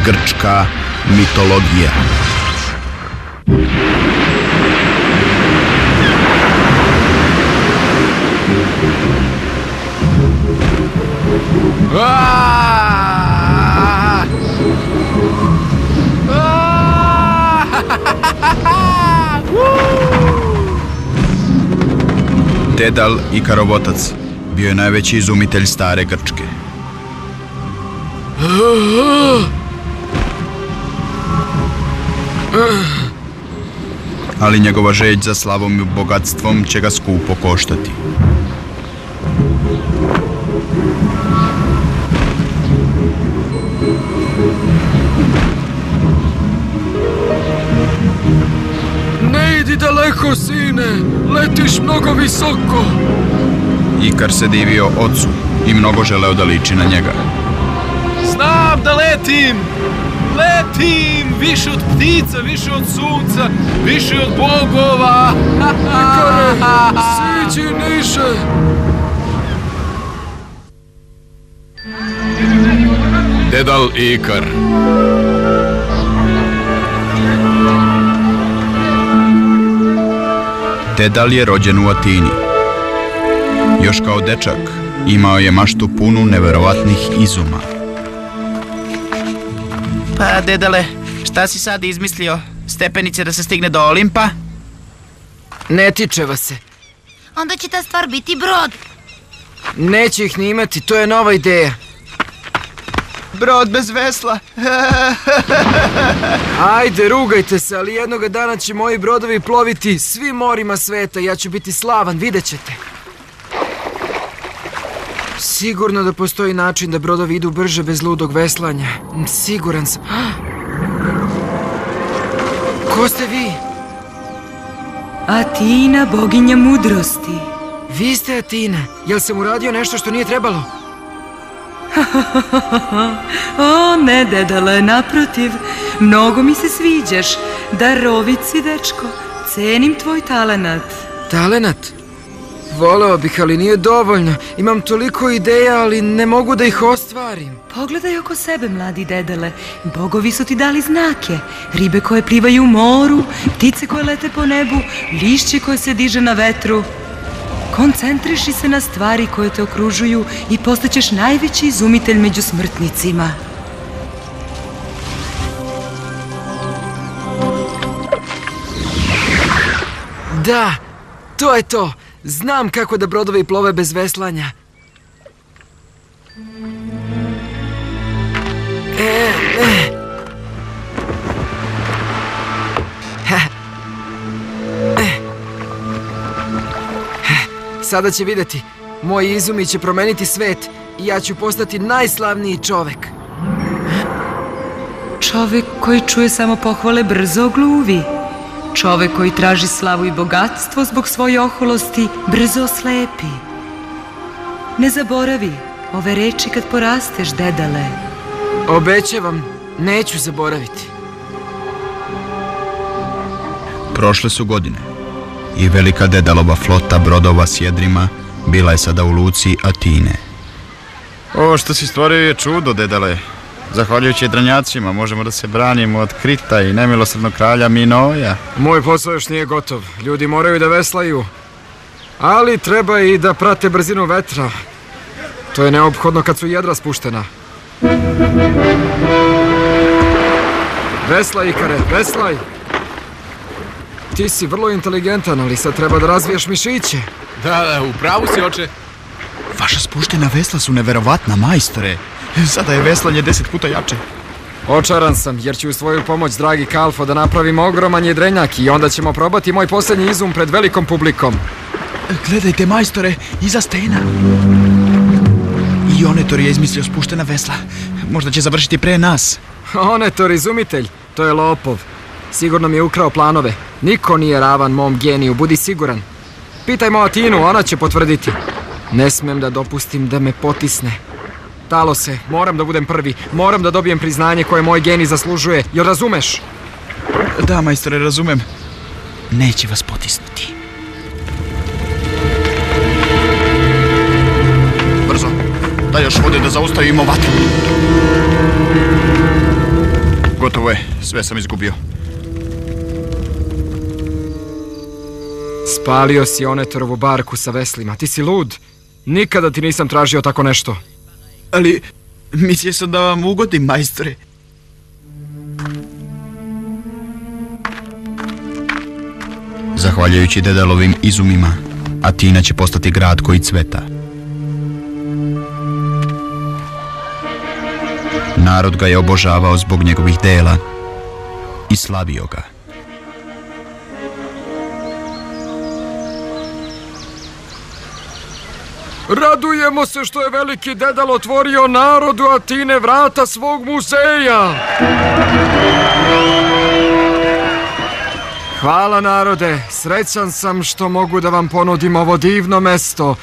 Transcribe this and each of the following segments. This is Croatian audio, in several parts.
grčka mitologija. Dedal Ikarov otac bio je najveći izumitelj stare Grčke. Ali njegova želj za slavom i bogatstvom će ga skupo koštati. Ne idi daleko, sine, letiš mnogo visoko. Ikar se divio ocu i mnogo želeo da liči na njega. Znam da letim! Letim! Više od ptica, više od sunca, više od bogova! Ikare, siđi niže! Dedal i Ikar. Dedal je rođen u Atini. Još kao dečak imao je maštu punu neverovatnih izuma. Pa, dedale, šta si sad izmislio? Stepenice da se stigne do Olimpa? Ne tiče vas se. Onda će ta stvar biti brod. Neće ih ni imati, to je nova ideja. Brod bez vesla. Ajde, rugajte se, ali jednoga dana će moji brodovi ploviti svim morima sveta. Ja ću biti slavan, vidjet ćete. Sigurno da postoji način da brodovi idu brže bez ludog veslanja. Siguran sam. Ko ste vi? Atina, boginja mudrosti. Vi ste Atina. Jel sam uradio nešto što nije trebalo? O, ne, dedale, naprotiv. Mnogo mi se sviđaš. Darovit si, dečko. Cenim tvoj talenat. Talenat? Voleo bih, ali nije dovoljno. Imam toliko ideja, ali ne mogu da ih ostvarim. Pogledaj oko sebe, mladi dedele. Bogovi su ti dali znake. Ribe koje plivaju u moru, ptice koje lete po nebu, lišće koje se diže na vetru. Koncentriši se na stvari koje te okružuju i postaćeš najveći izumitelj među smrtnicima. Da, to je to. Znam kako da brodovi plove bez veslanja. Sada će vidjeti. Moji izumi će promeniti svet i ja ću postati najslavniji čovek. Čovek koji čuje samo pohvale brzo ogluvi. Čovek koji traži slavu i bogatstvo zbog svoje oholosti brzo oslepi. Ne zaboravi ove reči kad porasteš, dedale. Obećavam, neću zaboraviti. Prošle su godine i velika Dedalova flota brodova s jedrima bila je sada u luci Atine. Ovo što si stvorio je čudo, dedale. Zahvaljujući jedranjacima možemo da se branimo od Krita i nemilosrdnog kralja Minoja. Moj posao još nije gotov. Ljudi moraju da veslaju. Ali treba i da prate brzinu vetra. To je neophodno kad su jedra spuštena. Veslaj, Ikare, veslaj! Ti si vrlo inteligentan, ali sad treba da razvijaš mišiće. Da, upravo si, oče. Vaša spuštena vesla su neverovatna, majstore. Sada je veslanje 10 puta jače. Očaran sam, jer ću uz svoju pomoć, dragi Kalfo, da napravim ogroman jedrenjak i onda ćemo probati moj posljednji izum pred velikom publikom. Gledajte, majstore, iza stena. I Onetor je izmislio spuštena vesla. Možda će završiti pre nas. Onetor, izumitelj, to je lopov. Sigurno mi je ukrao planove. Niko nije ravan mom geniju, budi siguran. Pitajmo Atinu, ona će potvrditi. Ne smem da dopustim da me potisne. Talose, moram da budem prvi. Moram da dobijem priznanje koje moj genij zaslužuje. Jel razumeš? Da, majstore, razumem. Neće vas potisnuti. Brzo, daj još vode da zaustavimo vatru. Gotovo je, sve sam izgubio. Spalio si Onetorovu barku sa veslima. Ti si lud. Nikada ti nisam tražio tako nešto. Ali, mislio sam da vam ugodim, majstore. Zahvaljujući Dedalovim izumima, Atina će postati grad koji cveta. Narod ga je obožavao zbog njegovih dela i slavio ga. Radujemo se što je veliki Dedalo otvorio narodu Atine vrata svog muzeja. Hvala narode, srećan sam što mogu da vam ponudim ovo divno mesto.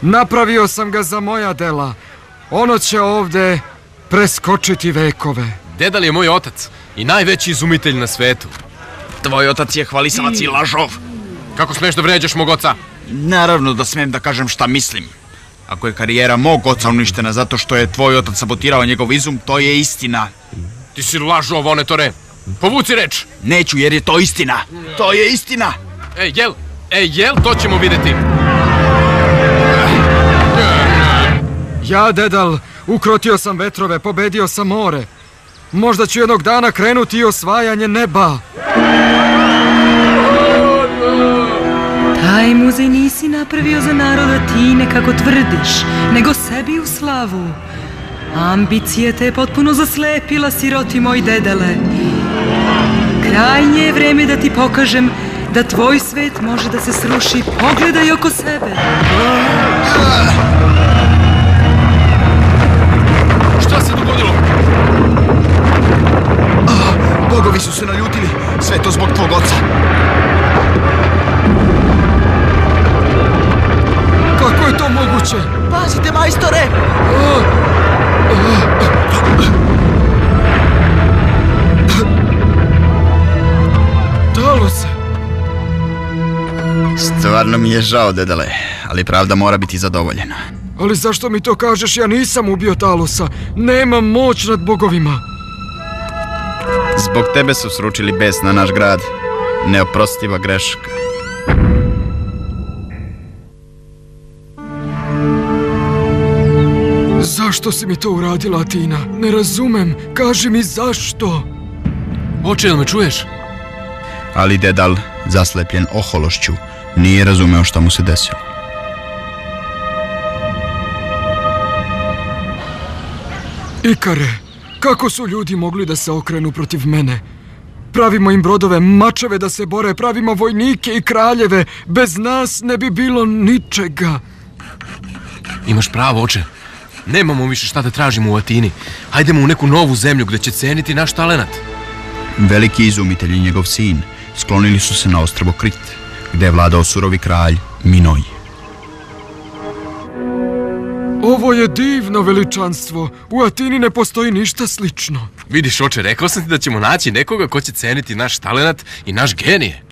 Napravio sam ga za moja dela. Ono će ovde preskočiti vekove. Dedal je moj otac i najveći izumitelj na svetu. Tvoj otac je hvalisavac i lažov. Kako smeš da vređaš mog oca? Naravno da smem da kažem šta mislim. Ako je karijera mog oca uništena zato što je tvoj otac sabotirao njegov izum, to je istina. Ti si lažov, Onetore. Povuci reč. Neću jer je to istina. To je istina. Jel, to ćemo vidjeti. Ja, Dedal, ukrotio sam vetrove, pobedio sam more. Možda ću jednog dana krenuti i osvajanje neba. Taj muzej nisi napravio za narod Atine kako tvrdiš, nego sebi u slavu. Ambicija te je potpuno zaslepila, siroti moj Dedale. Krajnje je vreme da ti pokažem da tvoj svet može da se sruši. Pogledaj oko sebe. Šta se dogodilo? Bogovi su se naljutili, sve to zbog tvog oca. Kako je to moguće? Pazite, majstore! Dalo se. Stvarno mi je žao, Dedale, ali pravda mora biti zadovoljena. Ali zašto mi to kažeš? Ja nisam ubio Talosa. Nemam moć nad bogovima. Zbog tebe su sručili bes na naš grad. Neoprostiva greška. Zašto si mi to uradila, Atina? Ne razumem. Kaži mi zašto. Oče, jel me čuješ? Ali Dedal, zaslepljen ohološću, nije razumeo šta mu se desilo. Ikare, kako su ljudi mogli da se okrenu protiv mene? Pravimo im brodove, mačeve da se bore, pravimo vojnike i kraljeve. Bez nas ne bi bilo ničega. Imaš pravo, oče. Nemamo više šta da tražimo u Atini. Hajdemo u neku novu zemlju gde će ceniti naš talenat. Veliki izumitelj i njegov sin sklonili su se na ostrvo Krit, gde je vladao surovi kralj Minoj. Ovo je divno veličanstvo. U Atini ne postoji ništa slično. Vidiš, oče, rekao sam ti da ćemo naći nekoga ko će ceniti naš talenat i naš genije.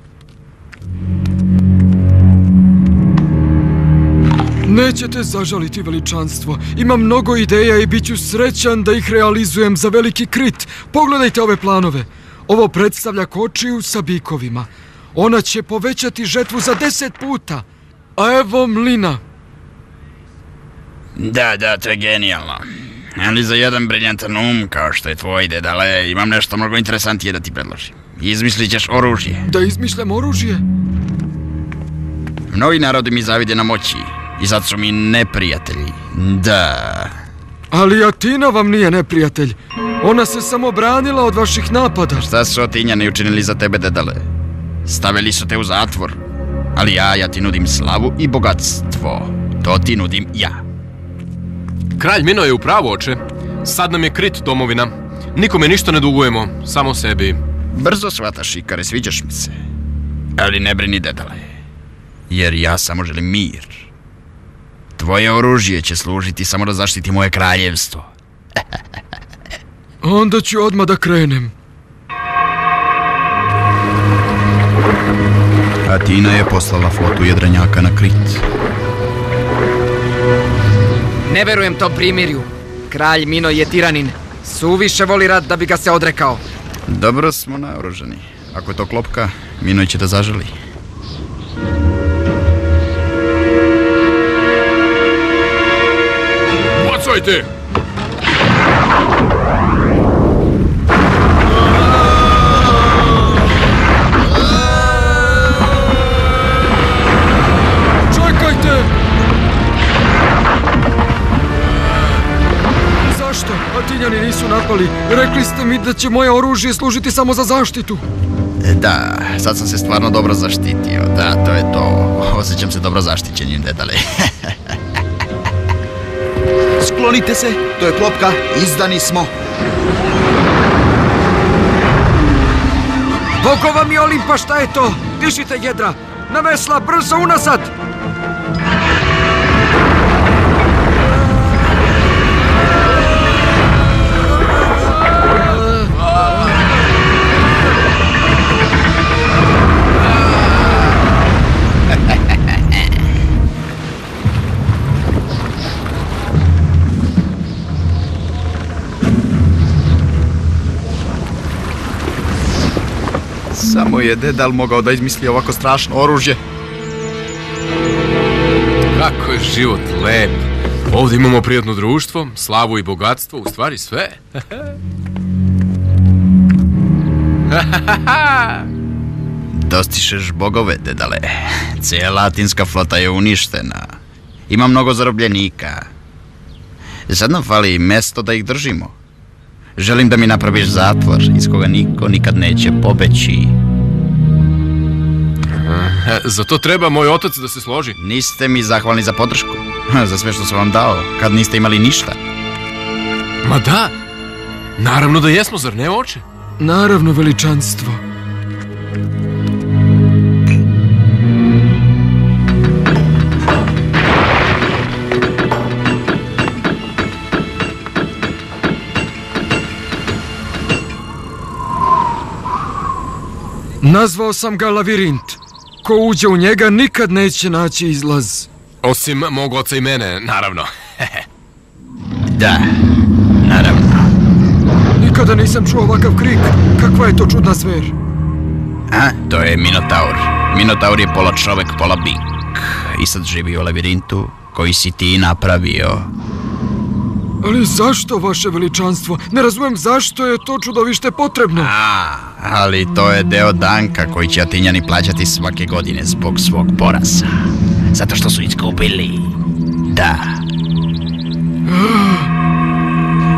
Nećete zažaliti veličanstvo. Imam mnogo ideja i bit ću srećan da ih realizujem za veliki Krit. Pogledajte ove planove. Ovo predstavlja kočiju sa bikovima. Ona će povećati žetvu za 10 puta. A evo mlina. Da, to je genijalno. Ali za jedan briljantan um, kao što je tvoj, Dedale, imam nešto mnogo interesantije da ti predložim. Izmislit ćeš oružje. Da izmišljam oružje? Mnogi narodi mi zavide na moći i sad su mi neprijatelji. Da. Ali Atina vam nije neprijatelj. Ona se samo branila od vaših napada. Šta su Atinjani učinili za tebe, Dedale? Stavili su te u zatvor. Ali ja ti nudim slavu i bogatstvo. To ti nudim ja. Kralj Mino je u pravu, oče. Sad nam je Krit domovina. Nikome ništa ne dugujemo, samo sebi. Brzo shvataš, Ikare, sviđaš mi se. Ali ne brini, Dedale. Jer ja samo želim mir. Tvoje oružje će služiti samo da zaštiti moje kraljevstvo. Onda ću odmah da krenem. Atina je poslala flotu jedrenjaka na Krit. Ne verujem tom primirju. Kralj Mino je tiranin. Suviše voli rat da bi ga se odrekao. Dobro smo naoružani. Ako je to klopka, Minoj će da zaželi. Bacajte! Čekajte! Zašto? Atinjani nisu napali. Rekli ste mi da će moje oružje služiti samo za zaštitu. Da, sad sam se stvarno dobro zaštitio. Da, to je to. Osjećam se dobro zaštićenim, dedale. Sklonite se, to je klopka, izdani smo. Bogova mi Olimpa, šta je to? Dišite, jedra! Na vesla, brzo unazad! Samo je dedal mogao da izmisli ovako strašno oružje. Kako je život lep. Ovdje imamo prijatno društvo, slavu i bogatstvo, u stvari sve. Dostišeš bogove, dedale. Cijela atinska flota je uništena. Ima mnogo zarobljenika. Sad nam fali mesto da ih držimo. Želim da mi napraviš zatvor iz koga niko nikad neće pobeći. Za to treba moj otac da se složi. Niste mi zahvalni za podršku. Za sve što sam vam dao, kad niste imali ništa. Ma da, naravno da jesmo, zar ne, oče? Naravno, veličanstvo. Nazvao sam ga lavirint. Ko uđe u njega nikad neće naći izlaz. Osim mog oca i mene, naravno. Da, naravno. Nikada nisam čuo ovakav krik. Kakva je to čudna zver? A, to je Minotaur. Minotaur je pola čovek, pola bik. I sad živi u lavirintu koji si ti napravio. Ali zašto, vaše veličanstvo? Ne razumem zašto je to čudovište potrebno. Ali to je deo danka koji će Atinjani plaćati svake godine zbog svog poraza. Zato što su izgubili. Da.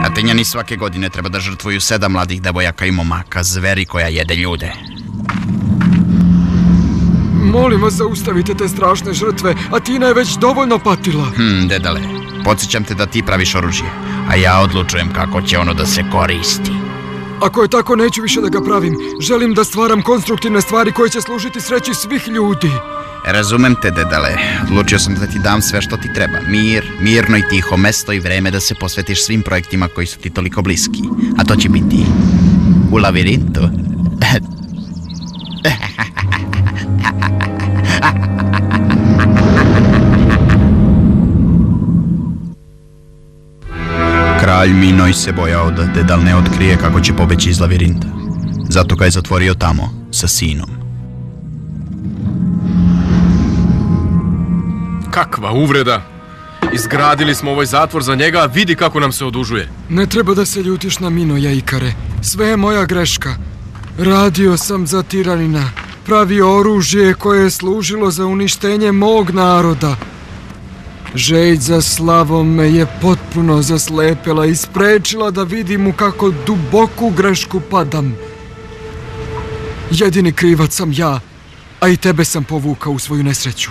Atinjani svake godine treba da žrtvuju 7 mladih devojaka i momaka, zveri koja jede ljude. Molim vas, zaustavite te strašne žrtve. Atina je već dovoljno patila. Dedale, podsjećam te da ti praviš oružje, a ja odlučujem kako će ono da se koristi. Ako je tako, neću više da ga pravim. Želim da stvaram konstruktivne stvari koje će služiti sreći svih ljudi. Razumem te, dedale. Odlučio sam da ti dam sve što ti treba. Mir, mirno i tiho mesto i vreme da se posvetiš svim projektima koji su ti toliko bliski. A to će biti u lavirintu. Kralj Minoj se bojao da dedal ne otkrije kako će pobeći iz lavirinta. Zato ga je zatvorio tamo, sa sinom. Kakva uvreda! Izgradili smo ovaj zatvor za njega, a vidi kako nam se odužuje. Ne treba da se ljutiš na Minoja, Ikare. Sve je moja greška. Radio sam za tiranina. Pravio oružje koje je služilo za uništenje mog naroda. Žeđ za slavom me je potpuno zaslepila i sprečila da vidim u kako duboku grešku padam. Jedini krivac sam ja, a i tebe sam povukao u svoju nesreću.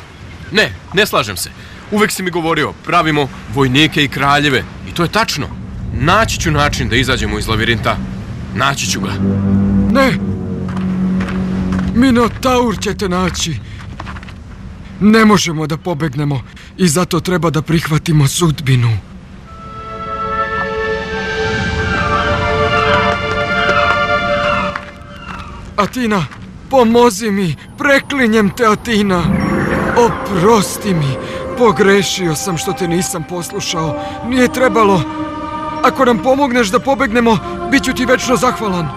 Ne slažem se. Uvek si mi govorio, pravimo vojnike i kraljeve. I to je tačno. Naći ću način da izađemo iz lavirinta. Naći ću ga. Ne! Minotaur ćete naći. Ne možemo da pobegnemo i zato treba da prihvatimo sudbinu. Atina, pomozi mi! Preklinjem te, Atina! Oprosti mi! Pogrešio sam što te nisam poslušao. Nije trebalo. Ako nam pomogneš da pobegnemo, bit ću ti večno zahvalan.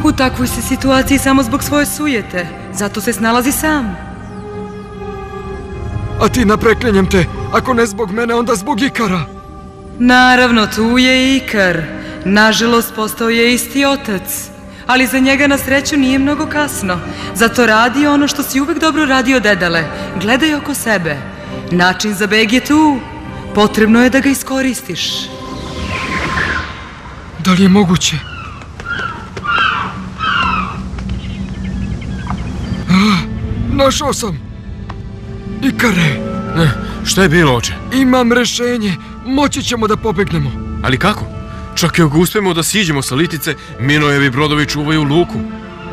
U takvoj si situaciji samo zbog svoje sujete. Zato se snalazi sam. A ti napreklinjem te, ako ne zbog mene, onda zbog Ikara. Naravno, tu je Ikar. Nažalost, postao je isti otac. Ali za njega na sreću nije mnogo kasno. Zato radi ono što si uvek dobro radio, Dedale. Gledaj oko sebe. Način za beg je tu. Potrebno je da ga iskoristiš. Da li je moguće? Našao sam! Ikare! Šta je bilo, oče? Imam rešenje. Moći ćemo da pobegnemo. Ali kako? Čak i ako uspemo da siđemo sa Litice, Minojevi brodovi čuvaju luku.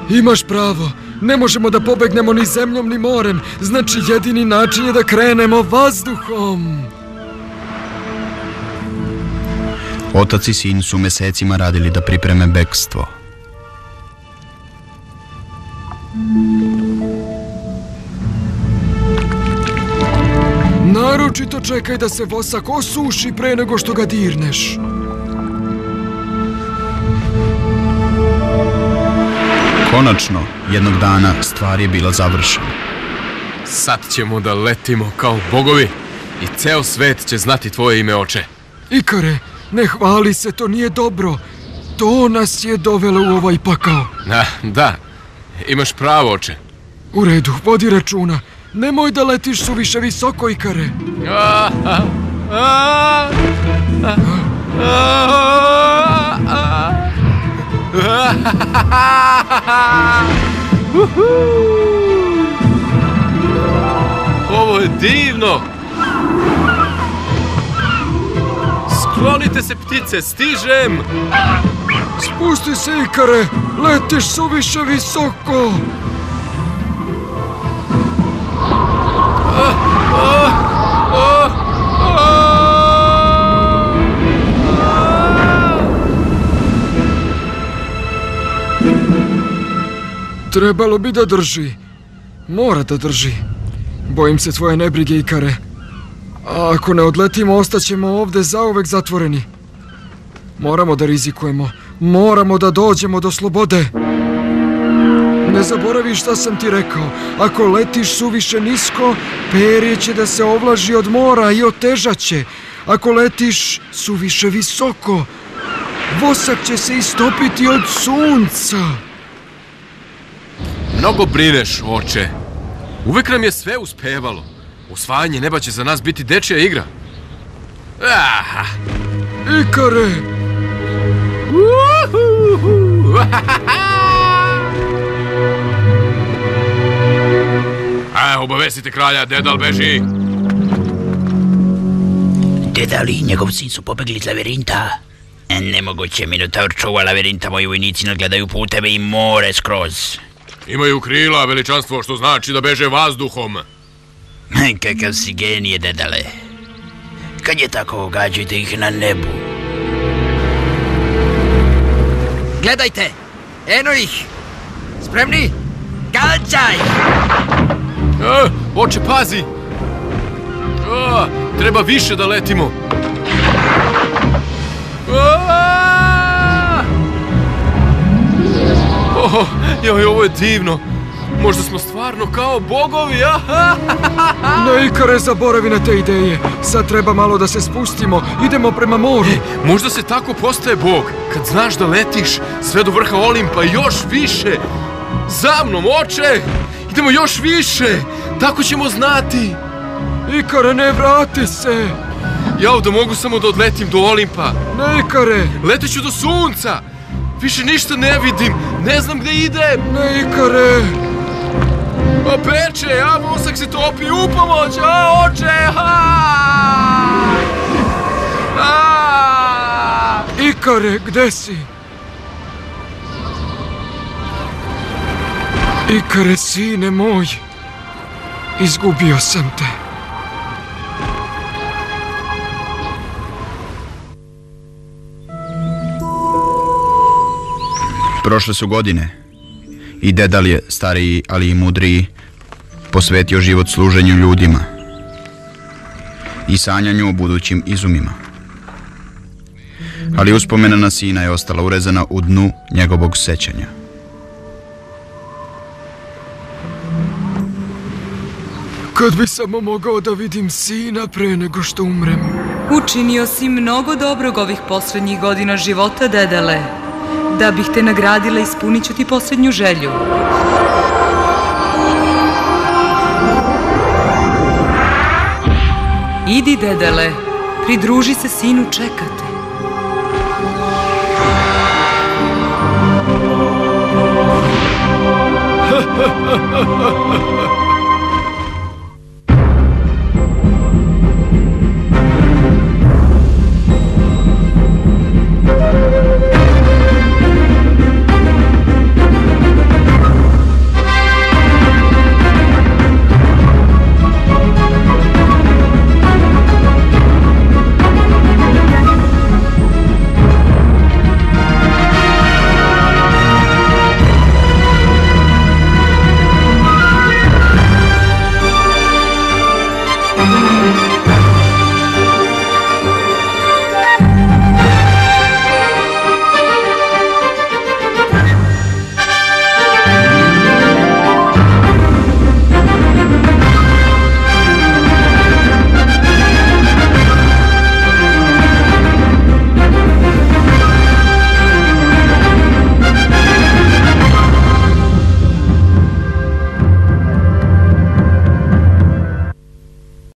Imaš pravo. Ne možemo da pobegnemo ni zemljom ni morem. Znači, jedini način je da krenemo vazduhom. Otac i sin su mesecima radili da pripreme bekstvo. Naročito čekaj da se vosak osuši pre nego što ga dirneš. Konačno, jednog dana stvar je bila završena. Sad ćemo da letimo kao bogovi i ceo svet će znati tvoje ime, oče. Ikare, ne hvali se, to nije dobro. To nas je dovelo u ovaj pakao. Da, imaš pravo, oče. U redu, vodi računa. Nemoj da letiš suviše visoko, Ikare. Ovo je divno! Sklonite se, ptice, stižem! Spusti se, Ikare, letiš suviše visoko. Trebalo bi da drži. Mora da drži. Bojim se tvoje nebrige, Ikare. A ako ne odletimo, ostaćemo ovde zauvek zatvoreni. Moramo da rizikujemo. Moramo da dođemo do slobode. Ne zaboravi šta sam ti rekao. Ako letiš suviše nisko, perje će da se ovlaži od mora i otežaće. Ako letiš suviše visoko, vosak će se istopiti od sunca. Mnogo brineš, oče. Uvek nam je sve uspevalo. Osvajanje neba će za nas biti dečija igra. Ikare! Obavestite kralja, Dedal beži. Dedal i njegov sin su pobegli iz lavirinta. Nemoguće, Minotaur čuva lavirinta, moji vojnici nadgledaju puteve i more skroz. Imaju krila, veličanstvo, što znači da beže vazduhom. Kakav si genije, Dedale. Kad je tako, gađajte ih na nebu. Gledajte! Eno ih! Spremni? Gađaj! Oče, pazi! Treba više da letimo. Ovo je divno. Možda smo stvarno kao bogovi, Ne, Ikare, zaboravi na te ideje. Sad treba malo da se spustimo. Idemo prema moru. Možda se tako postaje bog. Kad znaš da letiš sve do vrha Olimpa i još više. Za mnom, oče! Idemo još više. Tako ćemo znati. Ikare, ne vrati se. Jao, da mogu samo da odletim do Olimpa. Ne, Ikare. Leteću do sunca. Više ništa ne vidim. Ne znam gde idem. Ne, Ikare. Peče, vosak se topi, u pomoć, oče, Ikare, gde si? Ikare, sine moj, izgubio sam te. Prošle su godine i Dedal je, stariji ali i mudriji, posvetio život služenju ljudima i sanjanju o budućim izumima. Ali uspomena na sina je ostala urezana u dnu njegovog sećanja. Kad bi samo mogao da vidim sina pre nego što umrem. Učinio si mnogo dobrog ovih poslednjih godina života, Dedele. Da bih te nagradila, ispunit ću ti poslednju želju. Idi, Dedele, pridruži se sinu, čekate. Ha, ha, ha, ha, ha.